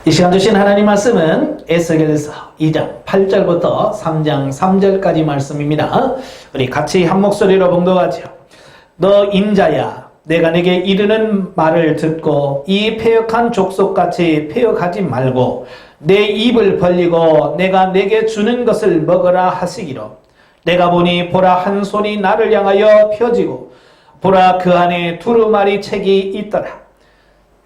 이 시간 주신 하나님 말씀은 에스겔서 2장 8절부터 3장 3절까지 말씀입니다. 우리 같이 한 목소리로 봉독하죠. 너 인자야, 내가 내게 이르는 말을 듣고 이 패역한 족속같이 패역하지 말고 내 입을 벌리고 내가 내게 주는 것을 먹으라 하시기로. 내가 보니 보라, 한 손이 나를 향하여 펴지고 보라, 그 안에 두루마리 책이 있더라.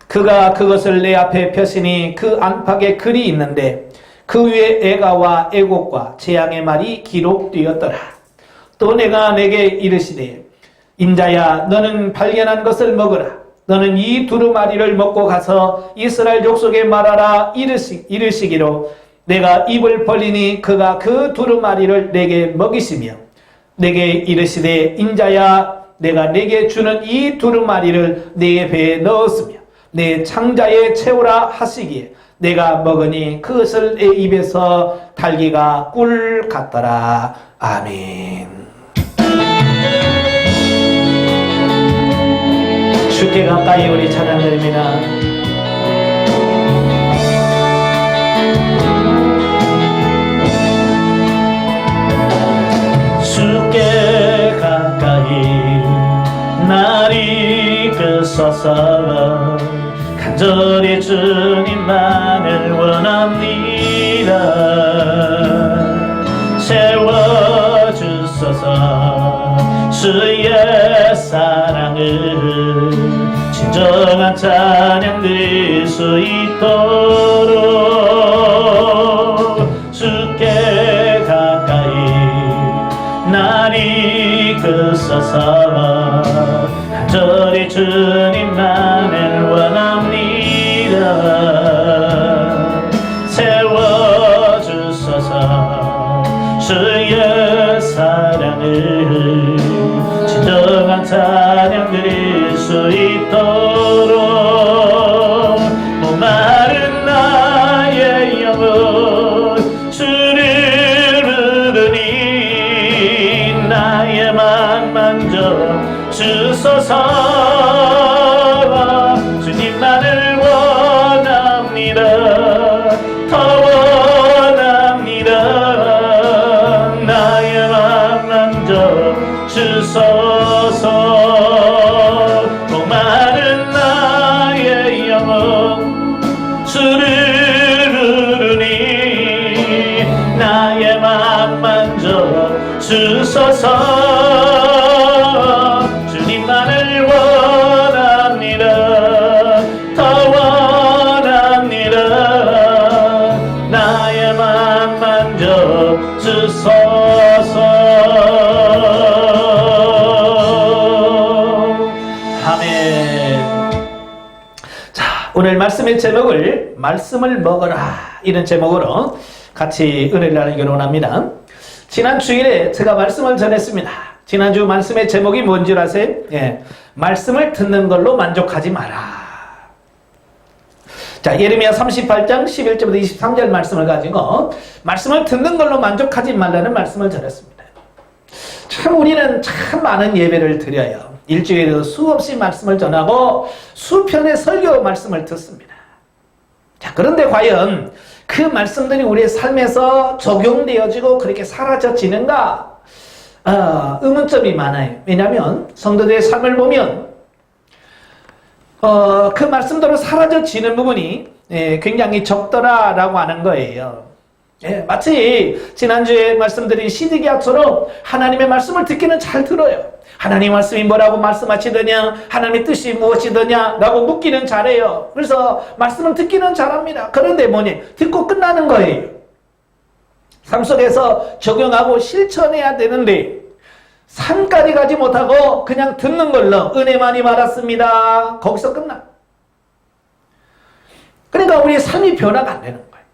그가 그것을 내 앞에 펴시니 그 안팎에 글이 있는데 그 위에 애가와 애곡과 재앙의 말이 기록되었더라. 또 내가 내게 이르시되, 인자야, 너는 발견한 것을 먹으라. 너는 이 두루마리를 먹고 가서 이스라엘 족속에 말하라. 이르시기로 내가 입을 벌리니 그가 그 두루마리를 내게 먹이시며 내게 이르시되, 인자야, 내가 내게 주는 이 두루마리를 내 배에 넣었으며 내 창자에 채우라 하시기에 내가 먹으니 그것을 내 입에서 달기가 꿀 같더라. 아멘. 주께 가까이 우리 찬양드립니다. 주께 가까이 날 이끄소서. 간절히 주님만을 원합니다. 채워주소서. 주의 사랑을 진정한 찬양 드릴 수 있도록 주께 가까이 날 이끄소서. 간절히 주님만을 원합니다. 채워주소서. 주의 사랑을 진정한 찬양 드릴 수 있도록 목마른 나의 영혼 주를 부르니 나의 맘 만져 주소서. 주님만을 원합니다. 더 원합니다. 나의 맘 만져 주소서. 목마른 나의 영혼 주를 부르니 나의 맘 만져 주소서. 주님만을 원합니다. 더 원합니다. 나의 맘 만져 주소서. 아멘. 자, 오늘 말씀의 제목을 말씀을 먹어라, 이런 제목으로 같이 은혜를 나누기를 원합니다. 지난 주일에 제가 말씀을 전했습니다. 지난주 말씀의 제목이 뭔지 아세요? 예, 말씀을 듣는 걸로 만족하지 마라. 자, 예레미야 38장 11절부터 23절 말씀을 가지고 말씀을 듣는 걸로 만족하지 말라는 말씀을 전했습니다. 참 우리는 참 많은 예배를 드려요. 일주일에도 수없이 말씀을 전하고 수편의 설교 말씀을 듣습니다. 자, 그런데 과연 그 말씀들이 우리의 삶에서 적용되어지고 그렇게 사라져지는가? 의문점이 많아요. 왜냐하면 성도들의 삶을 보면 그 말씀대로 사라져지는 부분이 굉장히 적더라라고 하는 거예요. 마치 지난주에 말씀드린 시드기야처럼 하나님의 말씀을 듣기는 잘 들어요. 하나님 말씀이 뭐라고 말씀하시더냐, 하나님의 뜻이 무엇이더냐 라고 묻기는 잘해요. 그래서 말씀을 듣기는 잘합니다. 그런데 뭐니? 듣고 끝나는 거예요. 삶 속에서 적용하고 실천해야 되는데 삶까지 가지 못하고 그냥 듣는 걸로 은혜 많이 받았습니다. 거기서 끝나. 그러니까 우리의 삶이 변화가 안 되는 거예요.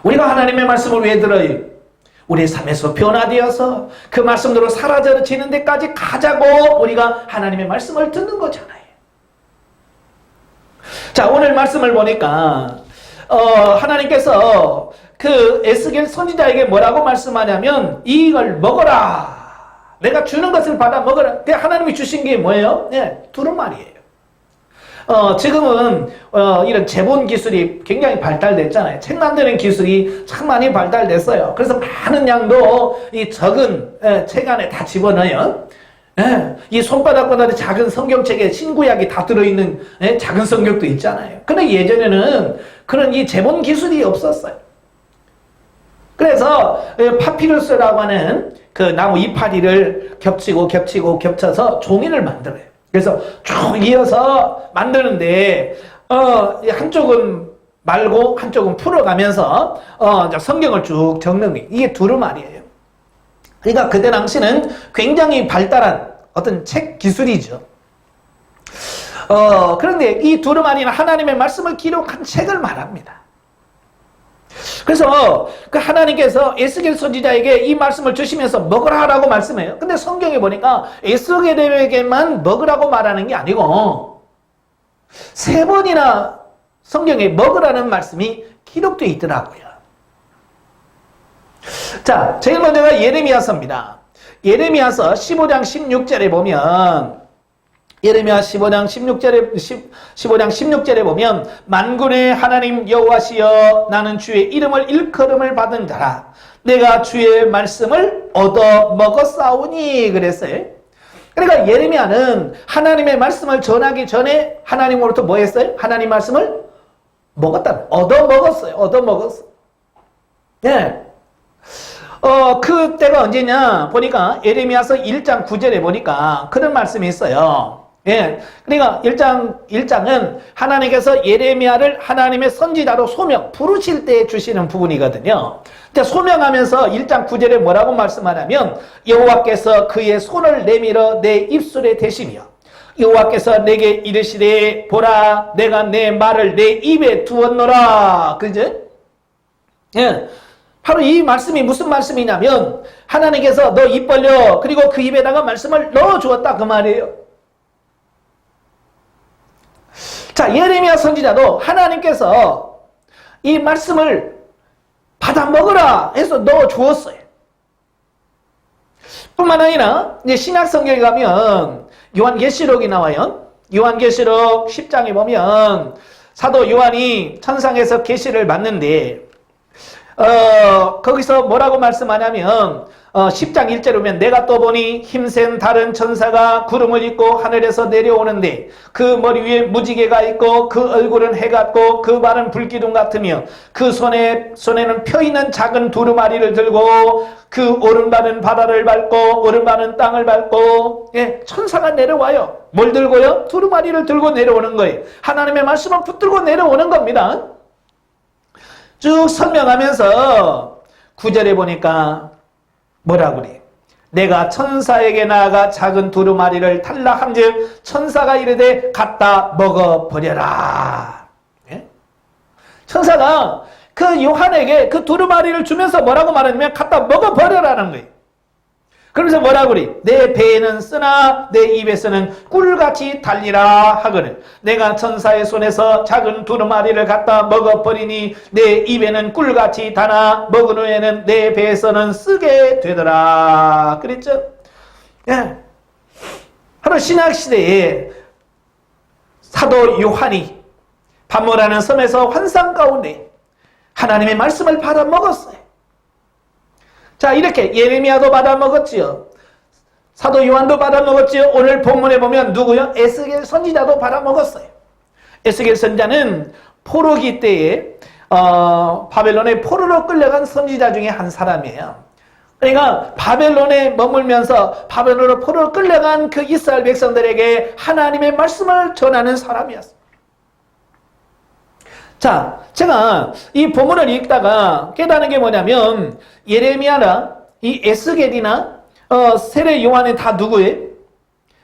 우리가 하나님의 말씀을 왜 들어요? 우리의 삶에서 변화되어서 그 말씀대로 사라져지는 데까지 가자고 우리가 하나님의 말씀을 듣는 거잖아요. 자, 오늘 말씀을 보니까 하나님께서 그 에스겔 선지자에게 뭐라고 말씀하냐면 이걸 먹어라. 내가 주는 것을 받아 먹어라. 하나님이 주신 게 뭐예요? 네, 두루마리예요. 지금은 이런 재본 기술이 굉장히 발달됐잖아요. 책 만드는 기술이 참 많이 발달됐어요. 그래서 많은 양도 이 적은 책 안에 다 집어넣어요. 이 손바닥보다 작은 성경책에 신구약이 다 들어있는 작은 성경도 있잖아요. 근데 예전에는 그런 이 재본 기술이 없었어요. 그래서 파피루스라고 하는 그 나무 이파리를 겹쳐서 종이를 만들어요. 그래서 쭉 이어서 만드는데 한쪽은 말고 한쪽은 풀어가면서 성경을 쭉 적는 게 이게 두루마리예요. 그러니까 그때 당시는 굉장히 발달한 어떤 책 기술이죠. 그런데 이 두루마리는 하나님의 말씀을 기록한 책을 말합니다. 그래서 그 하나님께서 에스겔 선지자에게 이 말씀을 주시면서 먹으라라고 말씀해요. 근데 성경에 보니까 에스겔에게만 먹으라고 말하는 게 아니고 3번이나 성경에 먹으라는 말씀이 기록되어 있더라고요. 자, 제일 먼저가 예레미야서입니다. 예레미야서 15장 16절에 보면 예레미야 15장 16절에 보면 만군의 하나님 여호와시여 나는 주의 이름을 일컬음을 받은 자라 내가 주의 말씀을 얻어 먹었사오니 그랬어요. 그러니까 예레미야는 하나님의 말씀을 전하기 전에 하나님으로부터 뭐 했어요? 하나님 말씀을 먹었다. 얻어 먹었어. 네. 그때가 언제냐 보니까 예레미야서 1장 9절에 보니까 그런 말씀이 있어요. 예. 그러니까 1장은 하나님께서 예레미야를 하나님의 선지자로 부르실 때 주시는 부분이거든요. 근데 소명하면서 1장 9절에 뭐라고 말씀하냐면 여호와께서 그의 손을 내밀어 내 입술에 대시며 여호와께서 내게 이르시되 보라 내가 내 말을 내 입에 두었노라. 그죠? 예. 바로 이 말씀이 무슨 말씀이냐면 하나님께서 너 입 벌려 그리고 그 입에다가 말씀을 넣어 주었다 그 말이에요. 자, 예레미야 선지자도 하나님께서 이 말씀을 받아 먹으라 해서 넣어 주었어요. 뿐만 아니라 이제 신약 성경에 가면 요한계시록이 나와요. 요한계시록 10장에 보면 사도 요한이 천상에서 계시를 받는데 거기서 뭐라고 말씀하냐면 10장 1절에 보면 내가 또 보니 힘센 다른 천사가 구름을 입고 하늘에서 내려오는데 그 머리 위에 무지개가 있고 그 얼굴은 해 같고 그 발은 불기둥 같으며 그 손에는 펴있는 작은 두루마리를 들고 그 오른발은 바다를 밟고 오른발은 땅을 밟고 천사가 내려와요. 뭘 들고요? 두루마리를 들고 내려오는 거예요. 하나님의 말씀을 붙들고 내려오는 겁니다. 쭉 설명하면서 9절에 보니까 뭐라고 그래? 내가 천사에게 나아가 작은 두루마리를 달라 한즉 천사가 이르되 갖다 먹어버려라. 예? 천사가 그 요한에게 그 두루마리를 주면서 뭐라고 말하냐면 갖다 먹어버려라는 거예요. 그러면서 뭐라고 그래? 내 배에는 쓰나 내 입에서는 꿀같이 달리라 하거늘 내가 천사의 손에서 작은 두루마리를 갖다 먹어버리니 내 입에는 꿀같이 다나 먹은 후에는 내 배에서는 쓰게 되더라. 그랬죠? 예. 바로 신약시대에 사도 요한이 반모라는 섬에서 환상 가운데 하나님의 말씀을 받아 먹었어요. 자, 이렇게 예레미야도 받아먹었지요. 사도 요한도 받아먹었지요. 오늘 본문에 보면 누구요? 에스겔 선지자도 받아먹었어요. 에스겔 선지자는 포로기 때에 바벨론의 포로로 끌려간 선지자 중에 한 사람이에요. 그러니까 바벨론에 머물면서 바벨론으로 포로로 끌려간 그 이스라엘 백성들에게 하나님의 말씀을 전하는 사람이었어요. 자, 제가 이 본문을 읽다가 깨닫는 게 뭐냐면 예레미야나 이 에스겔이나 세례 요한은 다 누구예요?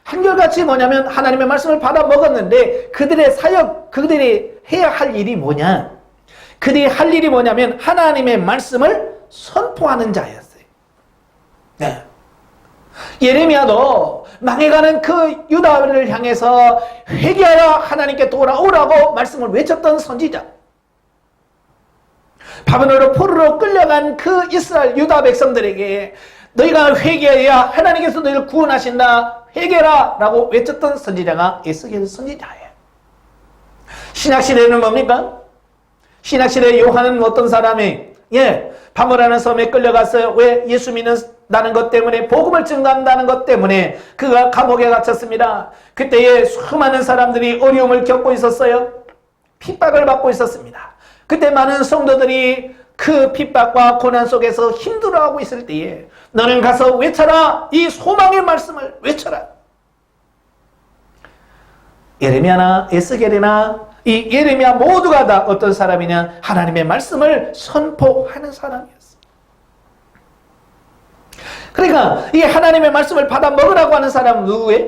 한결같이 뭐냐면 하나님의 말씀을 받아 먹었는데 그들의 사역, 그들이 해야 할 일이 뭐냐? 그들이 할 일이 뭐냐면 하나님의 말씀을 선포하는 자였어요. 네. 예레미야도 망해가는 그 유다를 향해서 회개하여 하나님께 돌아오라고 말씀을 외쳤던 선지자. 바벨론으로 포로로 끌려간 그 이스라엘 유다 백성들에게 너희가 회개해야 하나님께서 너희를 구원하신다. 회개라 라고 외쳤던 선지자가 에스겔 선지자예요. 신약시대는 뭡니까? 신약시대 요한은 어떤 사람이 바모라는 섬에 끌려갔어요. 왜? 예수 믿는다는 것 때문에, 복음을 증거한다는 것 때문에 그가 감옥에 갇혔습니다. 그때에 수많은 사람들이 어려움을 겪고 있었어요. 핍박을 받고 있었습니다. 그때 많은 성도들이 그 핍박과 고난 속에서 힘들어하고 있을 때에 너는 가서 외쳐라. 이 소망의 말씀을 외쳐라. 예레미야나 에스겔이나 이 예레미야 모두가 다 어떤 사람이냐? 하나님의 말씀을 선포하는 사람이었어. 그러니까 이 하나님의 말씀을 받아 먹으라고 하는 사람은 누구예요?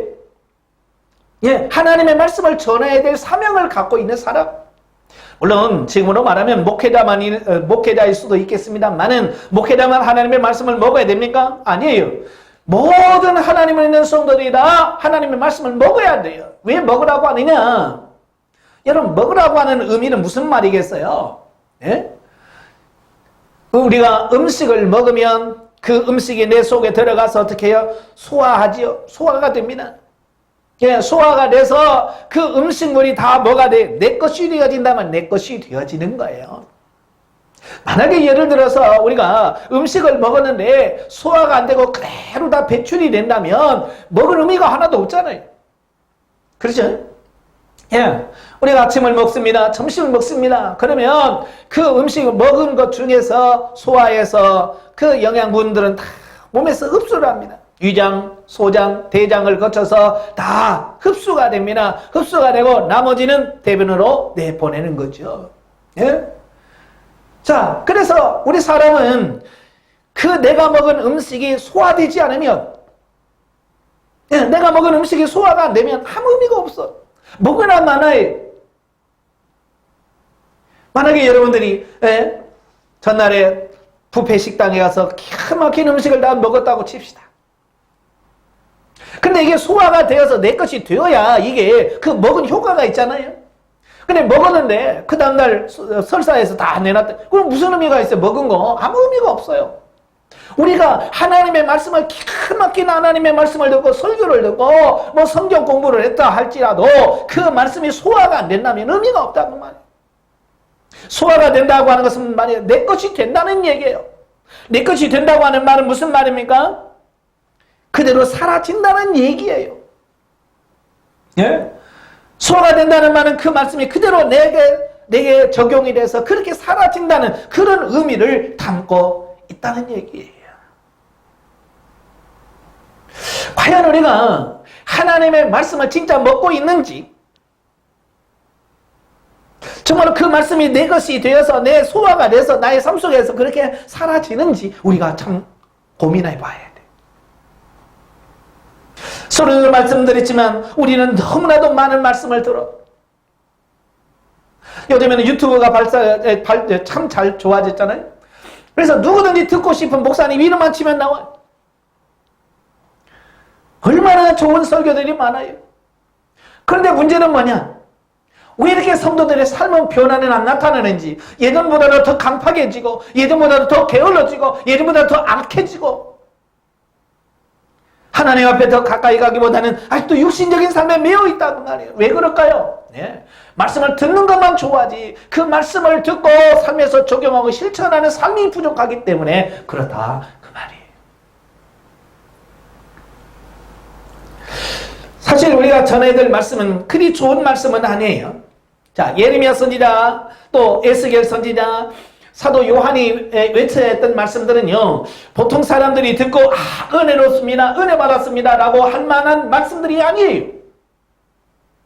하나님의 말씀을 전해야 될 사명을 갖고 있는 사람. 물론 지금으로 말하면 목회자일 수도 있겠습니다만은, 목회자만 하나님의 말씀을 먹어야 됩니까? 아니에요. 모든 하나님을 믿는 성도들이 다 하나님의 말씀을 먹어야 돼요. 왜 먹으라고 하느냐? 여러분, 먹으라고 하는 의미는 무슨 말이겠어요? 우리가 음식을 먹으면 그 음식이 내 속에 들어가서 어떻게 해요? 소화하지요. 소화가 됩니다. 소화가 돼서 그 음식물이 다 뭐가 돼? 내 것이 되어진다면 내 것이 되어지는 거예요. 만약에 예를 들어서 우리가 음식을 먹었는데 소화가 안 되고 그대로 다 배출이 된다면 먹을 의미가 하나도 없잖아요. 그렇죠? 우리가 아침을 먹습니다. 점심을 먹습니다. 그러면 그 음식을 먹은 것 중에서 소화해서 그 영양분들은 다 몸에서 흡수를 합니다. 위장, 소장, 대장을 거쳐서 다 흡수가 됩니다. 흡수가 되고 나머지는 대변으로 내보내는 거죠. 자, 그래서 우리 사람은 그 내가 먹은 음식이 소화되지 않으면, 내가 먹은 음식이 소화가 안 되면 아무 의미가 없어. 먹으나 마나에. 만약에 여러분들이 전날에 뷔페 식당에 가서 기가 막힌 음식을 다 먹었다고 칩시다. 근데 이게 소화가 되어서 내 것이 되어야 이게 그 먹은 효과가 있잖아요. 근데 먹었는데 그 다음날 설사에서 다 내놨다. 그럼 무슨 의미가 있어요? 먹은 거 아무 의미가 없어요. 우리가 하나님의 말씀을, 기가 막힌 하나님의 말씀을 듣고 설교를 듣고 뭐 성경 공부를 했다 할지라도 그 말씀이 소화가 안 된다면 의미가 없다고 말이에요. 소화가 된다고 하는 것은 말이에요, 내 것이 된다는 얘기예요. 내 것이 된다고 하는 말은 무슨 말입니까? 그대로 사라진다는 얘기예요. 소화가 된다는 말은 그 말씀이 그대로 내게 적용이 돼서 그렇게 사라진다는 그런 의미를 담고 있다는 얘기예요. 과연 우리가 하나님의 말씀을 진짜 먹고 있는지, 정말 그 말씀이 내 것이 되어서 내 소화가 돼서 나의 삶 속에서 그렇게 사라지는지 우리가 참 고민해 봐야 돼. 서로도 말씀드렸지만 우리는 너무나도 많은 말씀을 들어. 요즘에는 유튜브가 참 잘 좋아졌잖아요. 그래서 누구든지 듣고 싶은 목사님 이름만 치면 나와요. 얼마나 좋은 설교들이 많아요. 그런데 문제는 뭐냐? 왜 이렇게 성도들의 삶은 변화는 안 나타나는지, 예전보다도 더 강팍해지고, 예전보다도 더 게을러지고, 예전보다 더 악해지고, 하나님 앞에 더 가까이 가기보다는 아직도 육신적인 삶에 매여 있다고 말이에요. 왜 그럴까요? 말씀을 듣는 것만 좋아하지 그 말씀을 듣고 삶에서 적용하고 실천하는 삶이 부족하기 때문에 그렇다 그 말이에요. 사실 우리가 전해야 될 말씀은 그리 좋은 말씀은 아니에요. 자, 예레미야 선지자, 또 에스겔 선지자, 사도 요한이 외쳐야 했던 말씀들은요, 보통 사람들이 듣고 은혜롭습니다, 은혜 받았습니다 라고 할 만한 말씀들이 아니에요.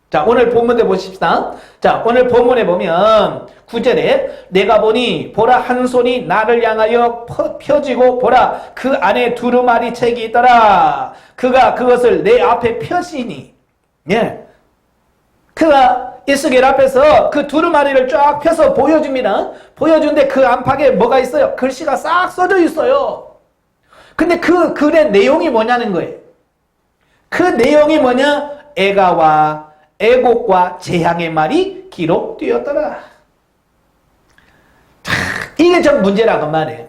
자, 오늘 본문에 보십시다. 자, 오늘 본문에 보면 9절에 내가 보니 보라 한 손이 나를 향하여 펴지고 보라 그 안에 두루마리 책이 있더라. 그가 그것을 내 앞에 펴시니, 그가 에스겔 앞에서 그 두루마리를 쫙 펴서 보여줍니다. 보여주는데 그 안팎에 뭐가 있어요? 글씨가 싹 써져 있어요. 근데 그 글의 내용이 뭐냐는 거예요. 그 내용이 뭐냐? 애가와 애곡과 재앙의 말이 기록되었더라. 이게 좀 문제라고 말해요.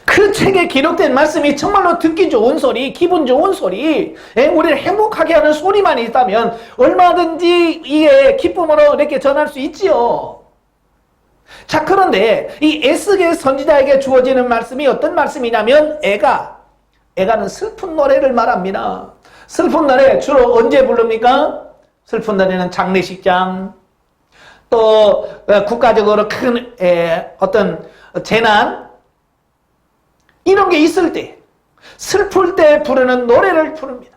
그 책에 기록된 말씀이 정말로 듣기 좋은 소리, 기분 좋은 소리, 우리를 행복하게 하는 소리만 있다면 얼마든지 이게 기쁨으로 이렇게 전할 수 있지요. 자, 그런데 이 에스겔 선지자에게 주어지는 말씀이 어떤 말씀이냐면 애가는 슬픈 노래를 말합니다. 슬픈 노래 주로 언제 부릅니까? 슬픈 노래는 장례식장, 또 국가적으로 큰 어떤 재난, 이런 게 있을 때, 슬플 때 부르는 노래를 부릅니다.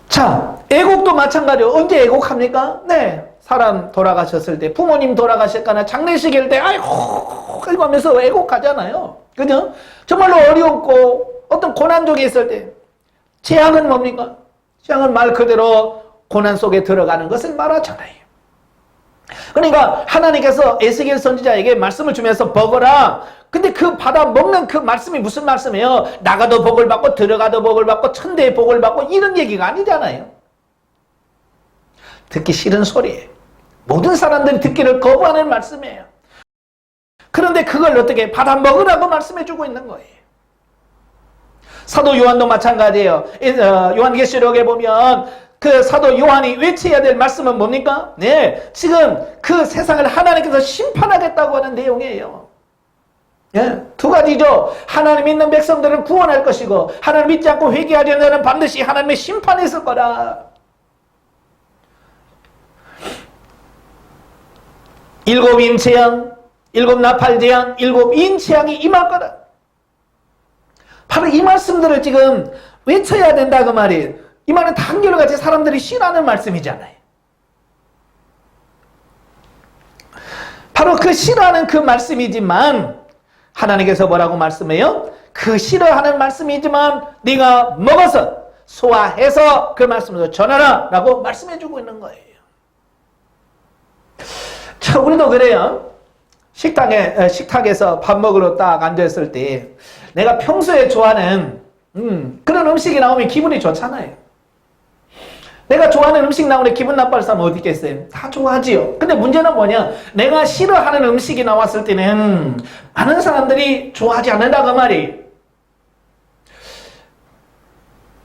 자, 애곡도 마찬가지로 언제 애곡합니까? 네, 사람 돌아가셨을 때, 부모님 돌아가셨거나 장례식일 때 아이고 하면서 애곡하잖아요. 그죠? 정말로 어렵고 어떤 고난 중에 있을 때, 재앙은 뭡니까? 재앙은 말 그대로 고난 속에 들어가는 것을 말하잖아요. 그러니까 하나님께서 에스겔 선지자에게 말씀을 주면서 먹어라. 근데 그 받아 먹는 그 말씀이 무슨 말씀이에요? 나가도 복을 받고 들어가도 복을 받고 천대의 복을 받고 이런 얘기가 아니잖아요. 듣기 싫은 소리예요. 모든 사람들이 듣기를 거부하는 말씀이에요. 그런데 그걸 어떻게 받아 먹으라고 말씀해 주고 있는 거예요. 사도 요한도 마찬가지예요. 요한계시록에 보면 그 사도 요한이 외쳐야 될 말씀은 뭡니까? 네, 지금 그 세상을 하나님께서 심판하겠다고 하는 내용이에요. 예, 두 가지죠. 하나님 믿는 백성들은 구원할 것이고 하나님 믿지 않고 회개하지 않는 자는 반드시 하나님의 심판이 있을 거라. 일곱 임재앙, 일곱 나팔재앙, 일곱 인재앙이 임할 거다. 바로 이 말씀들을 지금 외쳐야 된다 그 말이에요. 이 말은 한결같이 사람들이 싫어하는 말씀이잖아요. 바로 그 싫어하는 그 말씀이지만 하나님께서 뭐라고 말씀해요? 그 싫어하는 말씀이지만 네가 먹어서 소화해서 그 말씀을 전하라 라고 말씀해주고 있는 거예요. 자, 우리도 그래요. 식탁에서 밥 먹으러 딱 앉아있을 때 내가 평소에 좋아하는 그런 음식이 나오면 기분이 좋잖아요. 내가 좋아하는 음식 나오는데 기분 나빠할 사람 어디 있겠어요? 다 좋아하지요. 근데 문제는 뭐냐? 내가 싫어하는 음식이 나왔을 때는 많은 사람들이 좋아하지 않는다고 말이.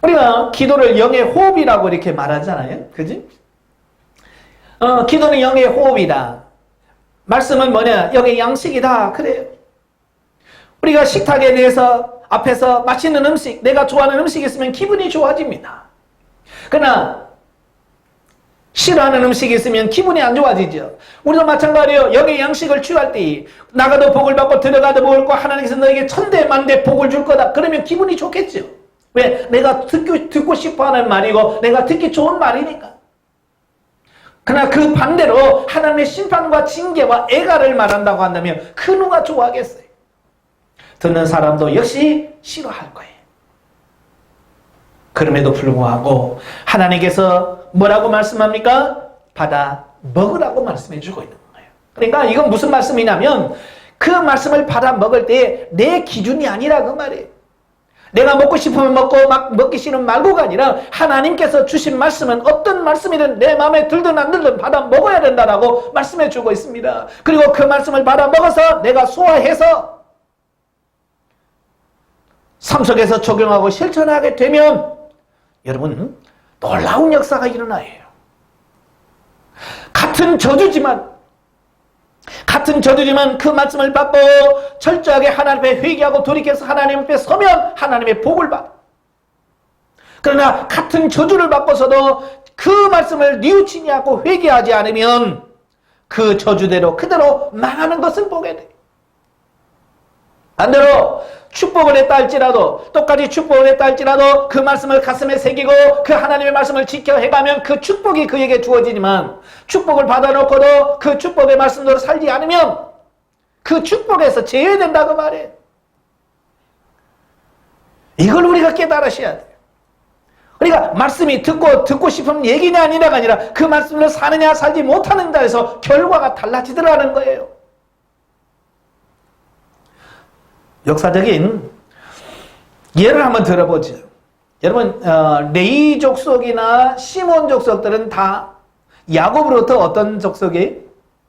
우리가 기도를 영의 호흡이라고 이렇게 말하잖아요. 그지? 기도는 영의 호흡이다. 말씀은 뭐냐? 영의 양식이다. 그래요. 우리가 식탁에 대해서 앞에서 맛있는 음식, 내가 좋아하는 음식이 있으면 기분이 좋아집니다. 그러나 싫어하는 음식이 있으면 기분이 안 좋아지죠. 우리도 마찬가지예요. 영의 양식을 취할 때 나가도 복을 받고 들어가도 복을 받고 하나님께서 너에게 천대 만대 복을 줄 거다. 그러면 기분이 좋겠죠. 왜? 내가 듣고 싶어하는 말이고 내가 듣기 좋은 말이니까. 그러나 그 반대로 하나님의 심판과 징계와 애가를 말한다고 한다면 그 누가 좋아하겠어요? 듣는 사람도 역시 싫어할 거예요. 그럼에도 불구하고 하나님께서 뭐라고 말씀합니까? 받아 먹으라고 말씀해 주고 있는 거예요. 그러니까 이건 무슨 말씀이냐면 그 말씀을 받아 먹을 때 내 기준이 아니라 그 말이에요. 내가 먹고 싶으면 먹고 막 먹기 싫으면 말고가 아니라 하나님께서 주신 말씀은 어떤 말씀이든 내 마음에 들든 안 들든 받아 먹어야 된다라고 말씀해 주고 있습니다. 그리고 그 말씀을 받아 먹어서 내가 소화해서 삶 속에서 적용하고 실천하게 되면 여러분 놀라운 역사가 일어나요. 같은 저주지만 그 말씀을 받고 철저하게 하나님 앞에 회개하고 돌이켜서 하나님 앞에 서면 하나님의 복을 받아. 그러나 같은 저주를 받고서도 그 말씀을 뉘우치지 않고 회개하지 않으면 그 저주대로 그대로 망하는 것을 보게 돼. 반대로 축복을 했다 할지라도 똑같이 축복을 했다 할지라도 그 말씀을 가슴에 새기고 그 하나님의 말씀을 지켜 해가면 그 축복이 그에게 주어지지만 축복을 받아놓고도 그 축복의 말씀대로 살지 않으면 그 축복에서 제외된다고 말해. 이걸 우리가 깨달으셔야 돼요. 그러니까 말씀이 듣고 싶은 얘기냐 아니냐가 아니라 그 말씀을 사느냐 살지 못하는 자에서 결과가 달라지더라는 거예요. 역사적인 예를 한번 들어보죠. 여러분 레위 족속이나 시몬 족속들은 다 야곱으로부터 어떤 족속이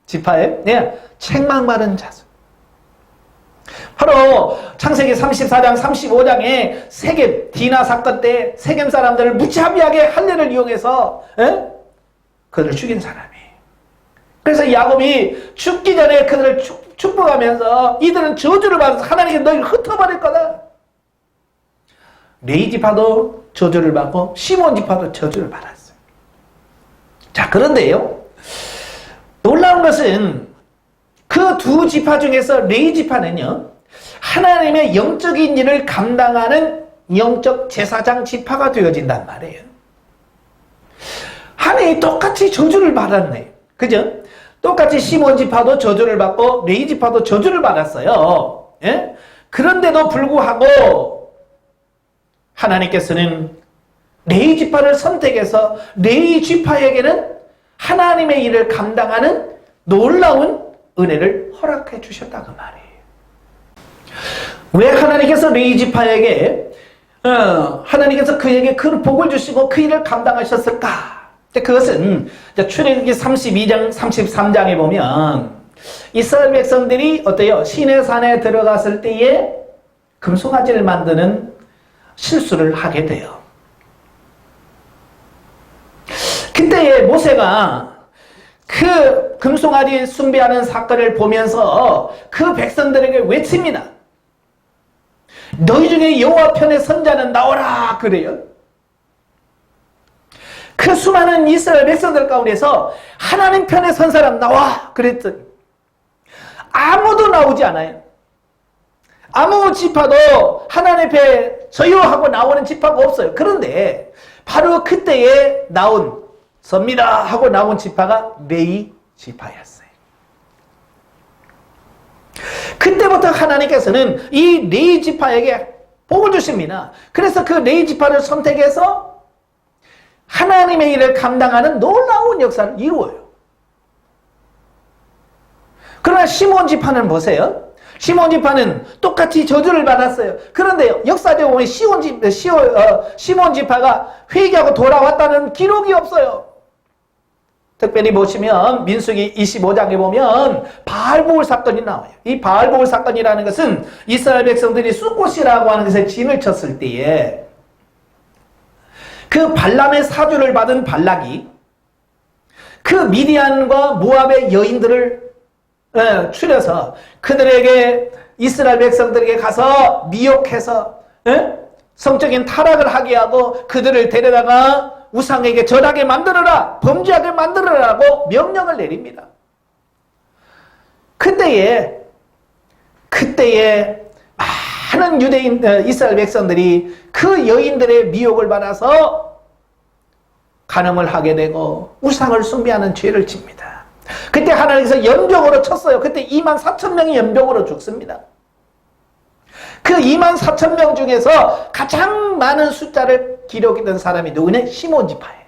지파에 책망받은 자손. 바로 창세기 34장 35장에 세겜 디나 사건 때 세겜 사람들을 무자비하게 할례를 이용해서 그들을 죽인 사람이에요. 그래서 야곱이 죽기 전에 그들을 축복하면서 이들은 저주를 받아서 하나님께 너희를 흩어버릴 거다. 레위 지파도 저주를 받고 시몬 지파도 저주를 받았어요. 자, 그런데요, 놀라운 것은 그 두 지파 중에서 레위 지파는요, 하나님의 영적인 일을 감당하는 영적 제사장 지파가 되어진단 말이에요. 하나님이 똑같이 저주를 받았네. 그죠? 똑같이 시몬 지파도 저주를 받고 레위 지파도 저주를 받았어요. 예? 그런데도 불구하고 하나님께서는 레위 지파를 선택해서 레위 지파에게는 하나님의 일을 감당하는 놀라운 은혜를 허락해 주셨다고 말이에요. 왜 하나님께서 레위 지파에게 하나님께서 그에게 그 복을 주시고 그 일을 감당하셨을까? 그것은 출애굽기 32장 33장에 보면 이스라엘 백성들이 어때요? 시내산에 들어갔을 때에 금송아지를 만드는 실수를 하게 돼요. 그때에 모세가 그 금송아지 숭배하는 사건을 보면서 그 백성들에게 외칩니다. 너희 중에 여호와 편의 선자는 나오라 그래요. 그 수많은 이스라엘 백성들 가운데서 하나님 편에 선 사람 나와 그랬더니 아무도 나오지 않아요. 아무 지파도 하나님 앞에 저요 하고 나오는 지파가 없어요. 그런데 바로 그때에 나온 섭니다 하고 나온 지파가 레위 지파였어요. 그때부터 하나님께서는 이 레위 지파에게 복을 주십니다. 그래서 그 레위 지파를 선택해서 하나님의 일을 감당하는 놀라운 역사를 이루어요. 그러나 시몬 지파는 보세요. 시몬 지파는 똑같이 저주를 받았어요. 그런데 역사적으로 보면 시몬 지파가 회개하고 돌아왔다는 기록이 없어요. 특별히 보시면 민수기 25장에 보면 바알보울 사건이 나와요. 이 바알보울 사건이라는 것은 이스라엘 백성들이 숫꽃이라고 하는 것에 진을 쳤을 때에 그 발람의 사주를 받은 발락이 그 미디안과 모압의 여인들을 추려서 그들에게 이스라엘 백성들에게 가서 미혹해서 성적인 타락을 하게 하고 그들을 데려다가 우상에게 절하게 만들어라, 범죄하게 만들어라고 명령을 내립니다. 그때에 많은 유대인 이스라엘 백성들이 그 여인들의 미혹을 받아서 간음을 하게 되고 우상을 숭배하는 죄를 집니다. 그때 하나님께서 연병으로 쳤어요. 그때 24,000명이 연병으로 죽습니다. 그 24,000명 중에서 가장 많은 숫자를 기록했던 사람이 누구냐? 시몬 지파예요.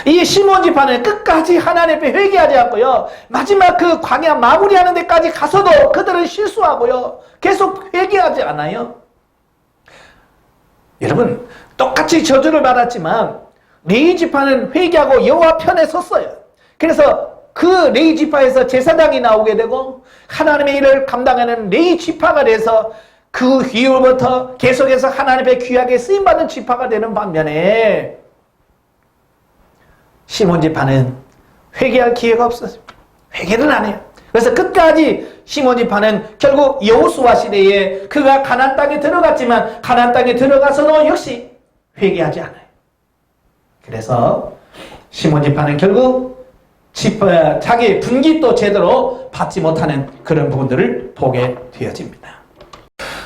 이 시몬 지파는 끝까지 하나님 앞에 회개하지 않고요. 마지막 그 광야 마무리하는 데까지 가서도 그들은 실수하고요. 계속 회개하지 않아요. 여러분, 똑같이 저주를 받았지만 레위 지파는 회개하고 여호와 편에 섰어요. 그래서 그 레위 지파에서 제사장이 나오게 되고 하나님의 일을 감당하는 레위 지파가 돼서 그 이후부터 계속해서 하나님의 귀하게 쓰임받는 지파가 되는 반면에 시몬 지파는 회개할 기회가 없었어요. 회개를 안 해요. 그래서 끝까지 시몬 지파는 결국 여호수아 시대에 그가 가나안 땅에 들어갔지만 가나안 땅에 들어가서도 역시 회개하지 않아요. 그래서 시몬 지파는 결국 자기의 분깃도 제대로 받지 못하는 그런 부분들을 보게 되어집니다.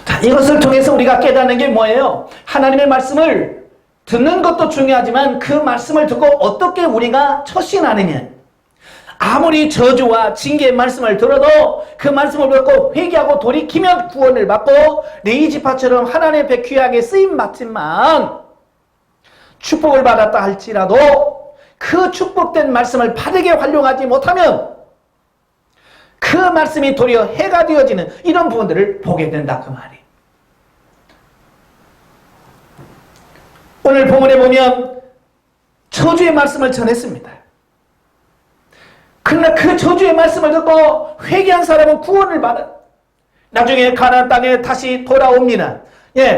자, 이것을 통해서 우리가 깨닫는 게 뭐예요? 하나님의 말씀을 듣는 것도 중요하지만 그 말씀을 듣고 어떻게 우리가 처신하느냐. 아무리 저주와 징계의 말씀을 들어도 그 말씀을 듣고 회개하고 돌이키면 구원을 받고 레위 지파처럼 하나님 앞에 귀하게 쓰임 받지만 축복을 받았다 할지라도 그 축복된 말씀을 바르게 활용하지 못하면 그 말씀이 도리어 해가 되어지는 이런 부분들을 보게 된다 그 말이에요. 오늘 본문에 보면 저주의 말씀을 전했습니다. 그러나 그 저주의 말씀을 듣고 회개한 사람은 구원을 받아. 나중에 가나안 땅에 다시 돌아옵니다.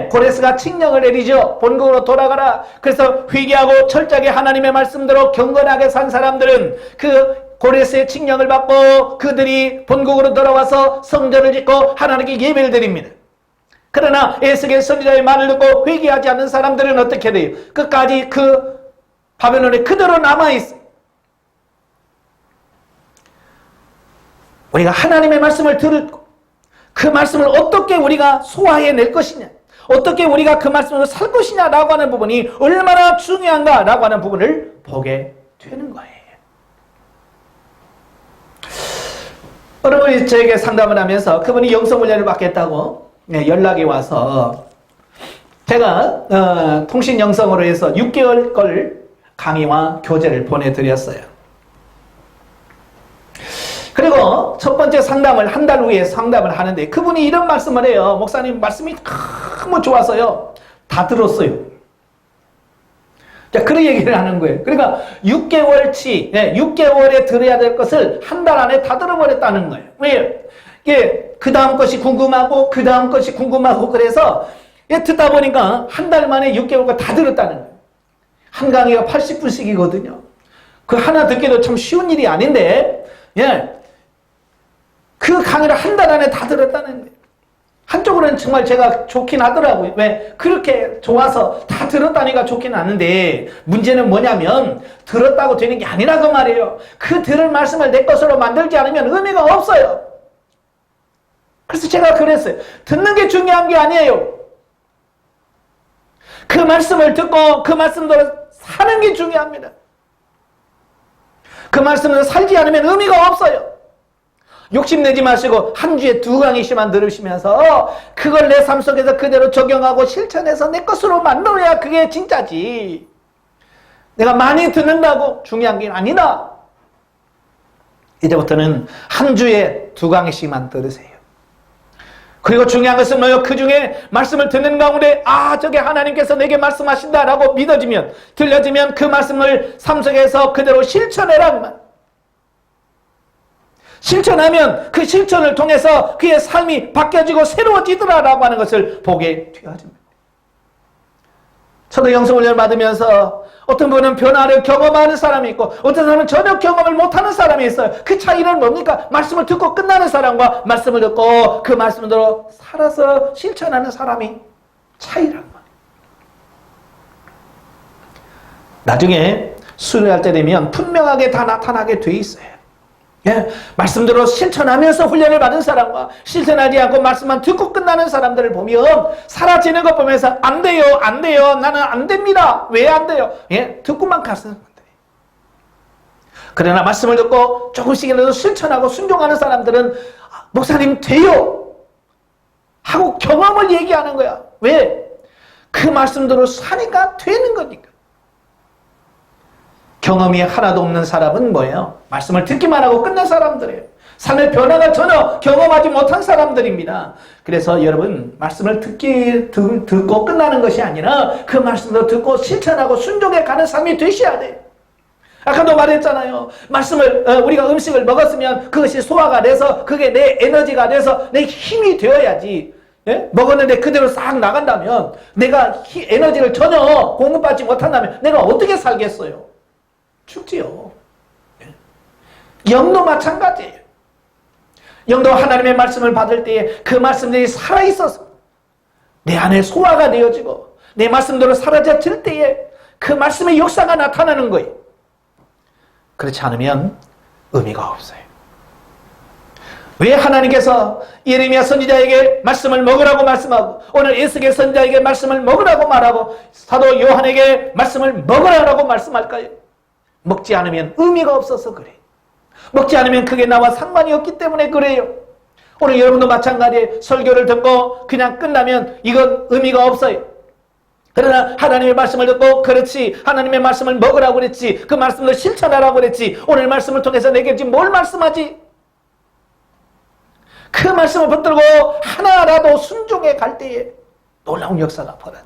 고레스가 칙령을 내리죠. 본국으로 돌아가라. 그래서 회개하고 철저하게 하나님의 말씀대로 경건하게 산 사람들은 그 고레스의 칙령을 받고 그들이 본국으로 돌아와서 성전을 짓고 하나님께 예배를 드립니다. 그러나 에스겔 선지자의 말을 듣고 회개하지 않는 사람들은 어떻게 돼요? 끝까지 그 바벨론에 그대로 남아있어요. 우리가 하나님의 말씀을 듣고 그 말씀을 어떻게 우리가 소화해낼 것이냐, 어떻게 우리가 그 말씀으로 살 것이냐라고 하는 부분이 얼마나 중요한가라고 하는 부분을 보게 되는 거예요. 어느 분이 저에게 상담을 하면서 그분이 영성훈련을 받겠다고 연락이 와서 제가 통신영성으로 해서 6개월 걸 강의와 교재를 보내드렸어요. 그리고 첫 번째 상담을 한 달 후에 상담을 하는데 그분이 이런 말씀을 해요. 목사님 말씀이 너무 좋아서요. 다 들었어요. 자, 그런 얘기를 하는 거예요. 그러니까 6개월치, 6개월에 들어야 될 것을 한 달 안에 다 들어버렸다는 거예요. 왜요? 이게 그 다음 것이 궁금하고 그 다음 것이 궁금하고 그래서 듣다 보니까 한 달 만에 6개월간 다 들었다는 거예요. 한 강의가 80분씩이거든요. 그 하나 듣기도 참 쉬운 일이 아닌데 그 강의를 한 달 안에 다 들었다는 거예요. 한쪽으로는 정말 제가 좋긴 하더라고요. 왜? 그렇게 좋아서 다 들었다니까 좋긴 하는데 문제는 뭐냐면 들었다고 되는 게 아니라 그 말이에요. 그 들을 말씀을 내 것으로 만들지 않으면 의미가 없어요. 그래서 제가 그랬어요. 듣는 게 중요한 게 아니에요. 그 말씀을 듣고 그 말씀대로 사는 게 중요합니다. 그 말씀을 살지 않으면 의미가 없어요. 욕심내지 마시고 한 주에 2강의씩만 들으시면서 그걸 내 삶 속에서 그대로 적용하고 실천해서 내 것으로 만들어야 그게 진짜지. 내가 많이 듣는다고 중요한 게 아니다. 이제부터는 한 주에 2강의씩만 들으세요. 그리고 중요한 것은 뭐예요? 그 중에 말씀을 듣는 가운데 저게 하나님께서 내게 말씀하신다라고 믿어지면, 들려지면 그 말씀을 삶 속에서 그대로 실천해라. 실천하면 그 실천을 통해서 그의 삶이 바뀌어지고 새로워지더라라고 하는 것을 보게 되어집니다. 저도 영성훈련을 받으면서 어떤 분은 변화를 경험하는 사람이 있고 어떤 사람은 전혀 경험을 못하는 사람이 있어요. 그 차이는 뭡니까? 말씀을 듣고 끝나는 사람과 말씀을 듣고 그 말씀대로 살아서 실천하는 사람이 차이란 말이에요. 나중에 수련할 때 되면 분명하게 다 나타나게 돼 있어요. 말씀대로 실천하면서 훈련을 받은 사람과 실천하지 않고 말씀만 듣고 끝나는 사람들을 보면 사라지는 것 보면서 안 돼요, 안 돼요, 나는 안 됩니다. 왜 안 돼요? 듣고만 가서는 안 돼요. 그러나 말씀을 듣고 조금씩이라도 실천하고 순종하는 사람들은 목사님 돼요 하고 경험을 얘기하는 거야. 왜? 그 말씀대로 사니까 되는 거니까. 경험이 하나도 없는 사람은 뭐예요? 말씀을 듣기만 하고 끝난 사람들이에요. 삶의 변화가 전혀 경험하지 못한 사람들입니다. 그래서 여러분 말씀을 듣고 끝나는 것이 아니라 그 말씀도 듣고 실천하고 순종해 가는 삶이 되셔야 돼요. 아까도 말했잖아요. 말씀을 우리가 음식을 먹었으면 그것이 소화가 돼서 그게 내 에너지가 돼서 내 힘이 되어야지. 먹었는데 그대로 싹 나간다면 내가 에너지를 전혀 공급받지 못한다면 내가 어떻게 살겠어요? 죽지요. 영도 마찬가지예요. 영도 하나님의 말씀을 받을 때에 그 말씀들이 살아있어서 내 안에 소화가 되어지고 내 말씀대로 사라져질 때에 그 말씀의 역사가 나타나는 거예요. 그렇지 않으면 의미가 없어요. 왜 하나님께서 예레미야 선지자에게 말씀을 먹으라고 말씀하고 오늘 에스겔 선지자에게 말씀을 먹으라고 말하고 사도 요한에게 말씀을 먹으라고 말씀할까요? 먹지 않으면 의미가 없어서 그래. 먹지 않으면 그게 나와 상관이 없기 때문에 그래요. 오늘 여러분도 마찬가지에 설교를 듣고 그냥 끝나면 이건 의미가 없어요. 그러나 하나님의 말씀을 듣고 그렇지 하나님의 말씀을 먹으라고 그랬지 그 말씀을 실천하라고 그랬지 오늘 말씀을 통해서 내게 지금 뭘 말씀하지? 그 말씀을 붙들고 하나라도 순종해 갈 때에 놀라운 역사가 벌어져.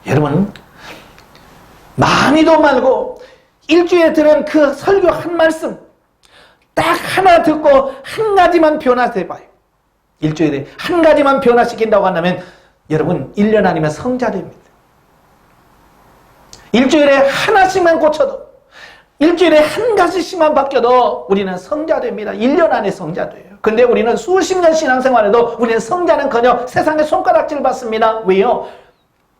여러분 많이도 말고 일주일에 들은 그 설교 한 말씀 딱 하나 듣고 한 가지만 변화돼봐요. 일주일에 한 가지만 변화시킨다고 한다면 여러분 1년 아니면 성자 됩니다. 일주일에 하나씩만 고쳐도, 일주일에 한 가지씩만 바뀌어도 우리는 성자 됩니다. 1년 안에 성자 돼요. 근데 우리는 수십 년 신앙생활에도 우리는 성자는커녕 세상에 손가락질 받습니다. 왜요?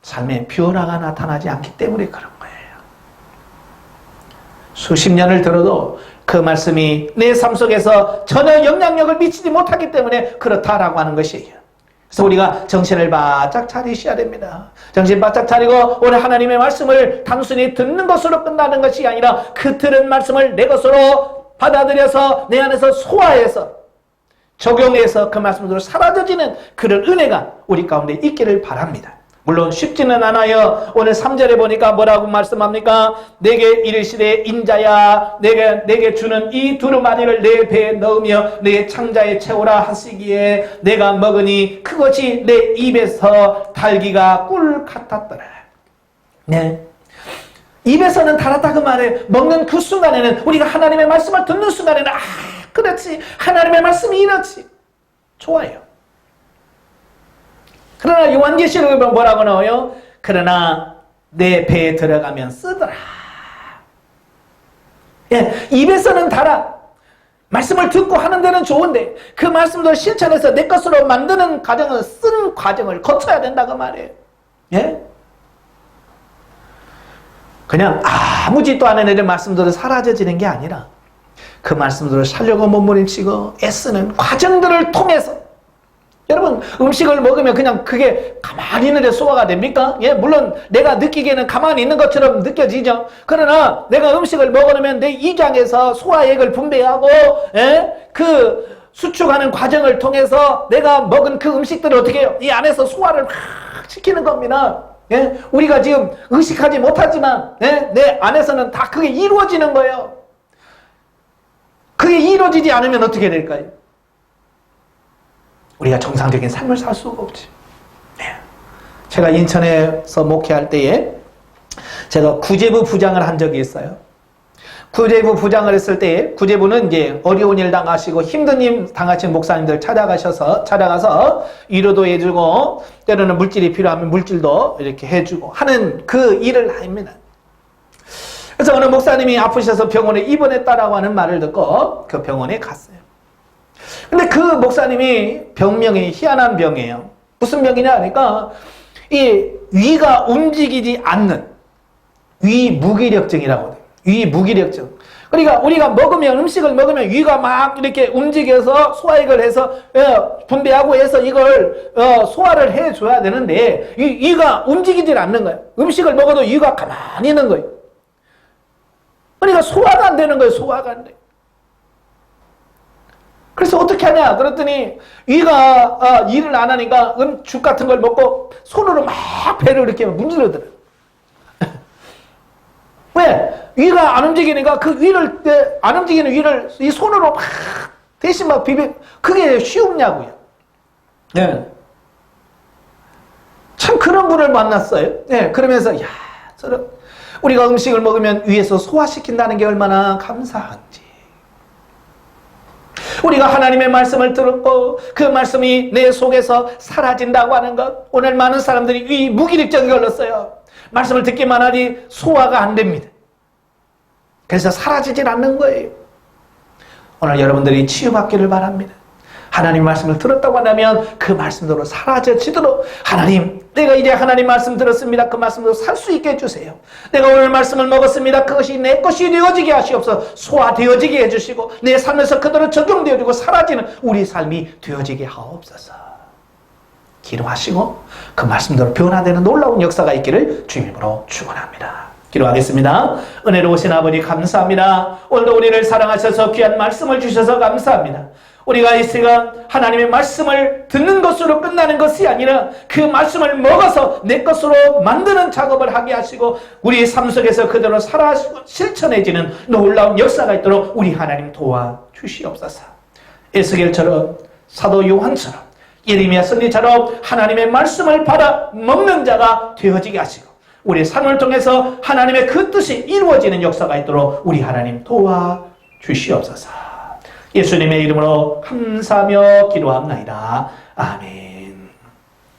삶의 변화가 나타나지 않기 때문에 그런 거예요. 수십 년을 들어도 그 말씀이 내 삶 속에서 전혀 영향력을 미치지 못하기 때문에 그렇다라고 하는 것이에요. 그래서 우리가 정신을 바짝 차리셔야 됩니다. 정신 바짝 차리고 오늘 하나님의 말씀을 단순히 듣는 것으로 끝나는 것이 아니라 그 들은 말씀을 내 것으로 받아들여서 내 안에서 소화해서 적용해서 그 말씀으로 사라져지는 그런 은혜가 우리 가운데 있기를 바랍니다. 물론 쉽지는 않아요. 오늘 3절에 보니까 뭐라고 말씀합니까? 내게 이르시되 인자야 내게 주는 이 두루마리를 내 배에 넣으며 내 창자에 채우라 하시기에 내가 먹으니 그것이 내 입에서 달기가 꿀 같았더라. 네. 입에서는 달았다 그 말에 먹는 그 순간에는 우리가 하나님의 말씀을 듣는 순간에는 그렇지 하나님의 말씀이 이렇지 좋아요. 그러나 요한계시록에 보면 뭐라고 나와요? 그러나 내 배에 들어가면 쓰더라. 예, 입에서는 달아. 말씀을 듣고 하는 데는 좋은데 그 말씀을 실천해서 내 것으로 만드는 과정은 쓴 과정을 거쳐야 된다고 말이에요. 예? 그냥 아무 짓도 안 해내는 말씀들은 사라져지는 게 아니라 그 말씀들을 살려고 몸부림치고 애쓰는 과정들을 통해서 여러분 음식을 먹으면 그냥 그게 가만히 있는데 소화가 됩니까? 예, 물론 내가 느끼기에는 가만히 있는 것처럼 느껴지죠. 그러나 내가 음식을 먹으면 내 위장에서 소화액을 분비하고 그 수축하는 과정을 통해서 내가 먹은 그 음식들을 어떻게 해요? 이 안에서 소화를 확 시키는 겁니다. 예? 우리가 지금 의식하지 못하지만 내 안에서는 다 그게 이루어지는 거예요. 그게 이루어지지 않으면 어떻게 될까요? 우리가 정상적인 삶을 살 수가 없지. 네. 제가 인천에서 목회할 때에 제가 구제부 부장을 한 적이 있어요. 구제부 부장을 했을 때에 구제부는 이제 어려운 일 당하시고 힘든 일 당하신 목사님들 찾아가서 위로도 해주고 때로는 물질이 필요하면 물질도 이렇게 해주고 하는 그 일을 합니다. 그래서 어느 목사님이 아프셔서 병원에 입원했다라고 하는 말을 듣고 그 병원에 갔어요. 근데 그 목사님이 병명이 희한한 병이에요. 무슨 병이냐 하니까 이 위가 움직이지 않는 위무기력증이라고 해요. 위무기력증. 그러니까 우리가 음식을 먹으면 위가 막 이렇게 움직여서 소화액을 해서 분비하고 해서 이걸 소화를 해줘야 되는데 위가 움직이질 않는 거예요. 음식을 먹어도 위가 가만히 있는 거예요. 그러니까 소화가 안 되는 거예요. 소화가 안 돼. 그래서 어떻게 하냐? 그랬더니 위가 일을 안 하니까 죽 같은 걸 먹고 손으로 막 배를 이렇게 문지르더라. 왜? 위가 안 움직이니까 그 위를 안 움직이는 위를 이 손으로 막 대신 막 비비 그게 쉬우냐고요. 네. 참 그런 분을 만났어요. 네. 그러면서 우리가 음식을 먹으면 위에서 소화시킨다는 게 얼마나 감사한지. 우리가 하나님의 말씀을 들었고 그 말씀이 내 속에서 사라진다고 하는 것. 오늘 많은 사람들이 위 무기력증이 걸렸어요. 말씀을 듣기만 하지 소화가 안 됩니다. 그래서 사라지질 않는 거예요. 오늘 여러분들이 치유받기를 바랍니다. 하나님 말씀을 들었다고 한다면 그 말씀대로 사라져지도록 하나님 내가 이제 하나님 말씀 들었습니다. 그 말씀으로 살 수 있게 해주세요. 내가 오늘 말씀을 먹었습니다. 그것이 내 것이 되어지게 하시옵소서. 소화되어지게 해주시고 내 삶에서 그대로 적용되어지고 사라지는 우리 삶이 되어지게 하옵소서. 기도하시고 그 말씀대로 변화되는 놀라운 역사가 있기를 주님으로 축원합니다. 기도하겠습니다. 은혜로우신 아버지 감사합니다. 오늘도 우리를 사랑하셔서 귀한 말씀을 주셔서 감사합니다. 우리가 이 시간 하나님의 말씀을 듣는 것으로 끝나는 것이 아니라 그 말씀을 먹어서 내 것으로 만드는 작업을 하게 하시고 우리의 삶 속에서 그대로 살아 실천해지는 놀라운 역사가 있도록 우리 하나님 도와주시옵소서. 에스겔처럼 사도 요한처럼 예레미야 선지자처럼 하나님의 말씀을 받아 먹는 자가 되어지게 하시고 우리의 삶을 통해서 하나님의 그 뜻이 이루어지는 역사가 있도록 우리 하나님 도와주시옵소서. 예수님의 이름으로 감사하며 기도합나이다. 아멘.